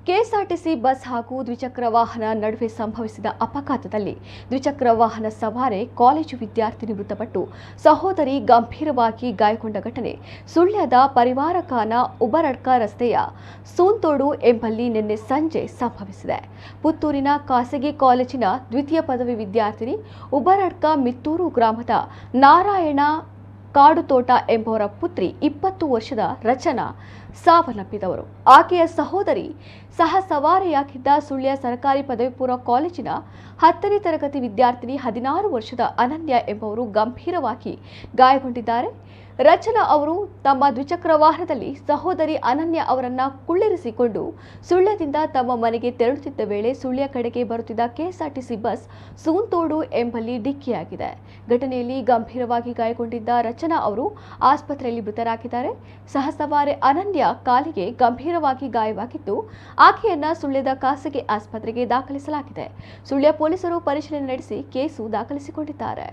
KSRTC bus ಹಾಗೂ ದ್ವಿಚಕ್ರ ವಾಹನ ನಡುವೆ ಸಂಭವಿಸಿದ ಅಪಘಾತದಲ್ಲಿ ದ್ವಿಚಕ್ರ ವಾಹನ ಸವಾರಿ ಕಾಲೇಜು ವಿದ್ಯಾರ್ಥಿನಿ ಮೃತಪಟ್ಟು ಸಹೋದರಿ ಗಂಭೀರವಾಗಿ ಗಾಯಗೊಂಡ ಘಟನೆ ಸುಳ್ಯದ ಪರಿವಾರ ಖಾನ ಉಬರಡ್ಕ ರಸ್ತೆಯ ಸೂಂತೋಡು ಎಂಬಲ್ಲಿ ನಿನ್ನೆ ಸಂಜೆ ಸಂಭವಿಸಿದೆ. ಪುತ್ತೂರಿನ ಖಾಸಗಿ ಕಾಲೇಜಿನ ದ್ವಿತೀಯ ಪದವಿ ವಿದ್ಯಾರ್ಥಿನಿ ಉಬರಡ್ಕ ಮಿತ್ತೂರು ಗ್ರಾಮದ ನಾರಾಯಣ ಕಾಡುತೋಟ ಎಂಬುವರ ಪುತ್ರಿ 20 ವರ್ಷದ ರಚನಾ ಸಾವನ್ನಪ್ಪಿದವರು. ಆಕೆಯ ಸಹೋದರಿ ಸಹ ಸವಾರಿಯಾಗಿದ್ದ ಸುಳ್ಯ ಸರ್ಕಾರಿ ಪದವಿ ಪೂರ್ವ ಕಾಲೇಜಿನ 10ನೇ ತರಗತಿ ವಿದ್ಯಾರ್ಥಿನಿ 16 ವರ್ಷದ ಅನನ್ಯ ಎಂಬುವರು ಗಂಭೀರವಾಗಿ ಗಾಯಗೊಂಡಿದ್ದಾರೆ. ರಚನಾ ಅವರು ತಮ್ಮ ದ್ವಿಚಕ್ರ ವಾಹನದಲ್ಲಿ ಸಹೋದರಿ ಅನನ್ಯ ಅವರನ್ನ ಕುಳ್ಳಿರಿಸಿಕೊಂಡು ಸುಳ್ಯದಿಂದ ತಮ್ಮ ಮನೆಗೆ ತೆರಳುತ್ತಿದ್ದ ವೇಳೆ ಸುಳ್ಯ ಕಡೆಗೆ ಬರುತ್ತಿದ್ದ ಕೆಎಸ್ಆರ್ಟಿಸಿ ಬಸ್ ಸೂಂತೋಡು ಎಂಬಲ್ಲಿ ಡಿಕ್ಕಿಯಾಗಿದೆ. ಘಟನೆಯಲ್ಲಿ ಗಂಭೀರವಾಗಿ ಗಾಯಗೊಂಡಿದ್ದ ರಚನಾ ಅವರು ಆಸ್ಪತ್ರೆಯಲ್ಲಿ ಮೃತರಾಗಿದ್ದಾರೆ. ಸಹಸವಾರಿ ಅನನ್ಯ ಕಾಲಿಗೆ ಗಂಭೀರವಾಗಿ ಗಾಯವಾಗಿದ್ದು ಆಕೆಯನ್ನ ಸುಳ್ಯದ ಖಾಸಗಿ ಆಸ್ಪತ್ರೆಗೆ ದಾಖಲಿಸಲಾಗಿದೆ. ಸುಳ್ಯ ಪೊಲೀಸರು ಪರಿಶೀಲನೆ ನಡೆಸಿ ಕೇಸು ದಾಖಲಿಸಿಕೊಂಡಿದ್ದಾರೆ.